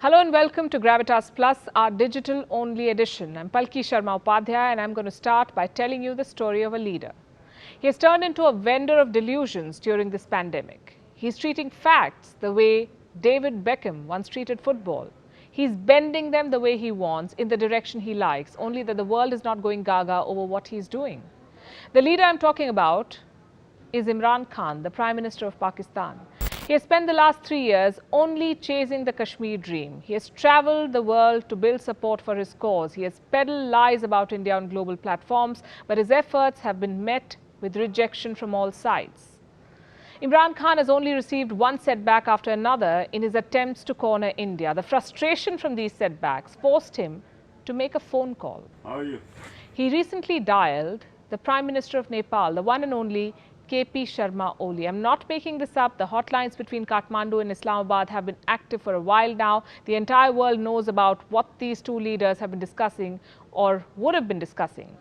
Hello and welcome to Gravitas Plus, our digital-only edition. I'm Palki Sharma Upadhyay and I'm going to start by telling you the story of a leader. He has turned into a vendor of delusions during this pandemic. He's treating facts the way David Beckham once treated football. He's bending them the way he wants, in the direction he likes, only that the world is not going gaga over what he's doing. The leader I'm talking about is Imran Khan, the Prime Minister of Pakistan. He has spent the last 3 years only chasing the Kashmir dream. He has travelled the world to build support for his cause. He has peddled lies about India on global platforms, but his efforts have been met with rejection from all sides. Imran Khan has only received one setback after another in his attempts to corner India. The frustration from these setbacks forced him to make a phone call. How are you? He recently dialed the Prime Minister of Nepal, the one and only KP Sharma Oli. I'm not making this up. The hotlines between Kathmandu and Islamabad have been active for a while now. The entire world knows about what these two leaders have been discussing or would have been discussing.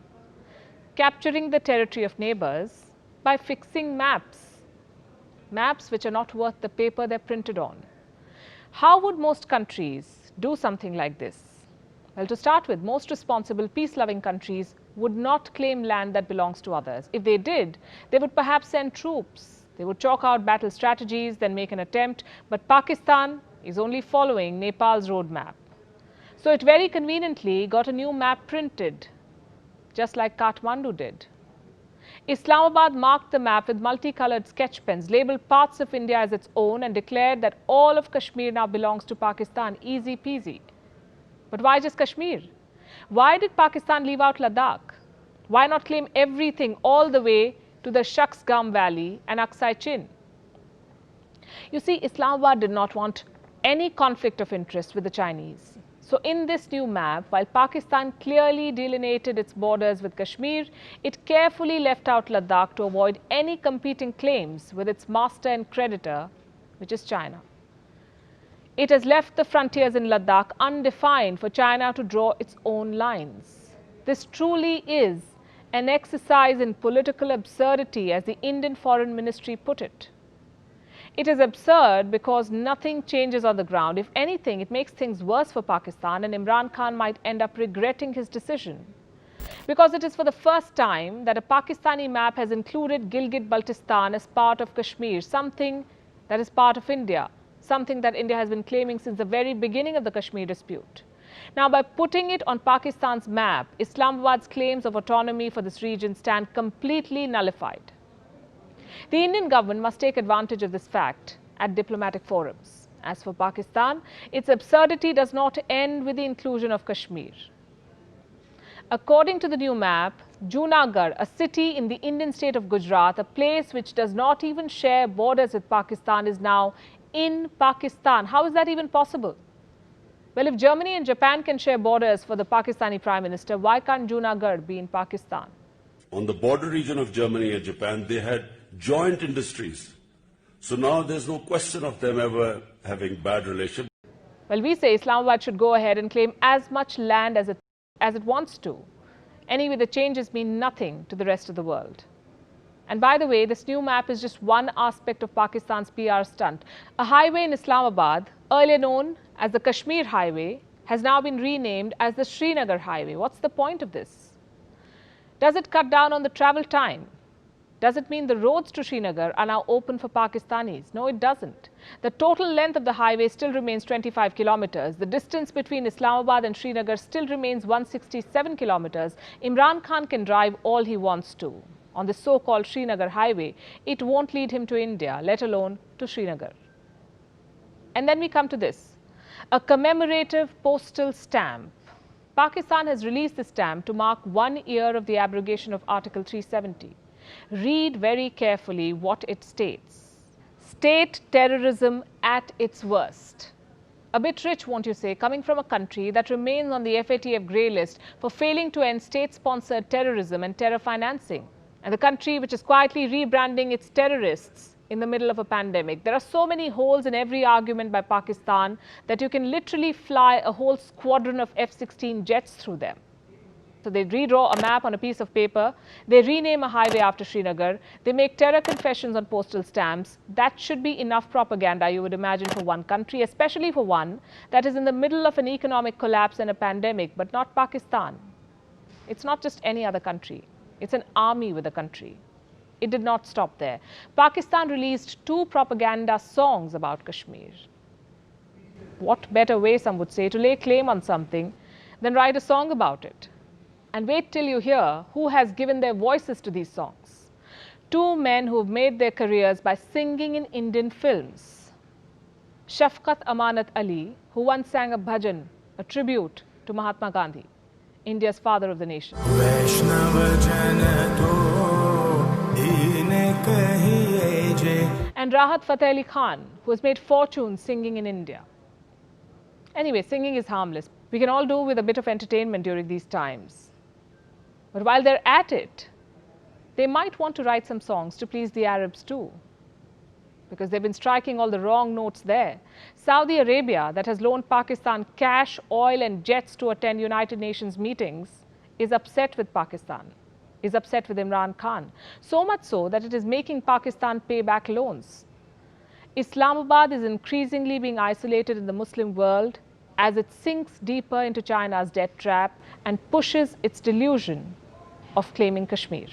Capturing the territory of neighbors by fixing maps. Maps which are not worth the paper they're printed on. How would most countries do something like this? Well, to start with, most responsible, peace-loving countries would not claim land that belongs to others. If they did, they would perhaps send troops. They would chalk out battle strategies, then make an attempt. But Pakistan is only following Nepal's roadmap. So it very conveniently got a new map printed, just like Kathmandu did. Islamabad marked the map with multicolored sketch pens, labeled parts of India as its own, and declared that all of Kashmir now belongs to Pakistan. Easy peasy. But why just Kashmir? Why did Pakistan leave out Ladakh? Why not claim everything all the way to the Shaksgam Valley and Aksai Chin? You see, Islamabad did not want any conflict of interest with the Chinese. So in this new map, while Pakistan clearly delineated its borders with Kashmir, it carefully left out Ladakh to avoid any competing claims with its master and creditor, which is China. It has left the frontiers in Ladakh undefined for China to draw its own lines. This truly is an exercise in political absurdity, as the Indian Foreign Ministry put it. It is absurd because nothing changes on the ground. If anything, it makes things worse for Pakistan, and Imran Khan might end up regretting his decision. Because it is for the first time that a Pakistani map has included Gilgit-Baltistan as part of Kashmir, something that is part of India. Something that India has been claiming since the very beginning of the Kashmir dispute. Now, by putting it on Pakistan's map, Islamabad's claims of autonomy for this region stand completely nullified. The Indian government must take advantage of this fact at diplomatic forums. As for Pakistan, its absurdity does not end with the inclusion of Kashmir. According to the new map, Junagadh, a city in the Indian state of Gujarat, a place which does not even share borders with Pakistan, is now in Pakistan. How is that even possible? Well, if Germany and Japan can share borders for the Pakistani Prime Minister, why can't Junagadh be in Pakistan? On the border region of Germany and Japan, they had joint industries. So now there's no question of them ever having bad relations. Well, we say Islamabad should go ahead and claim as much land as it wants to. Anyway, the changes mean nothing to the rest of the world. And by the way, this new map is just one aspect of Pakistan's PR stunt. A highway in Islamabad, earlier known as the Kashmir Highway, has now been renamed as the Srinagar Highway. What's the point of this? Does it cut down on the travel time? Does it mean the roads to Srinagar are now open for Pakistanis? No, it doesn't. The total length of the highway still remains 25 kilometers. The distance between Islamabad and Srinagar still remains 167 kilometers. Imran Khan can drive all he wants to on the so-called Srinagar Highway. It won't lead him to India, let alone to Srinagar. And then we come to this, a commemorative postal stamp. Pakistan has released the stamp to mark 1 year of the abrogation of Article 370. Read very carefully what it states. State terrorism at its worst. A bit rich, won't you say, coming from a country that remains on the FATF grey list for failing to end state-sponsored terrorism and terror financing. And the country which is quietly rebranding its terrorists in the middle of a pandemic. There are so many holes in every argument by Pakistan that you can literally fly a whole squadron of F-16 jets through them. So they redraw a map on a piece of paper, they rename a highway after Srinagar, they make terror confessions on postal stamps. That should be enough propaganda, you would imagine, for one country, especially for one that is in the middle of an economic collapse and a pandemic, but not Pakistan. It's not just any other country. It's an army with a country. It did not stop there. Pakistan released 2 propaganda songs about Kashmir. What better way, some would say, to lay claim on something than write a song about it? And wait till you hear who has given their voices to these songs. 2 men who have made their careers by singing in Indian films. Shafqat Amanat Ali, who once sang a bhajan, a tribute to Mahatma Gandhi, India's father of the nation. And Rahat Fateh Ali Khan, who has made fortunes singing in India. Anyway, singing is harmless. We can all do with a bit of entertainment during these times. But while they're at it, they might want to write some songs to please the Arabs too, because they've been striking all the wrong notes there. Saudi Arabia, that has loaned Pakistan cash, oil and jets to attend United Nations meetings, is upset with Pakistan, is upset with Imran Khan. So much so that it is making Pakistan pay back loans. Islamabad is increasingly being isolated in the Muslim world as it sinks deeper into China's debt trap and pushes its delusion of claiming Kashmir.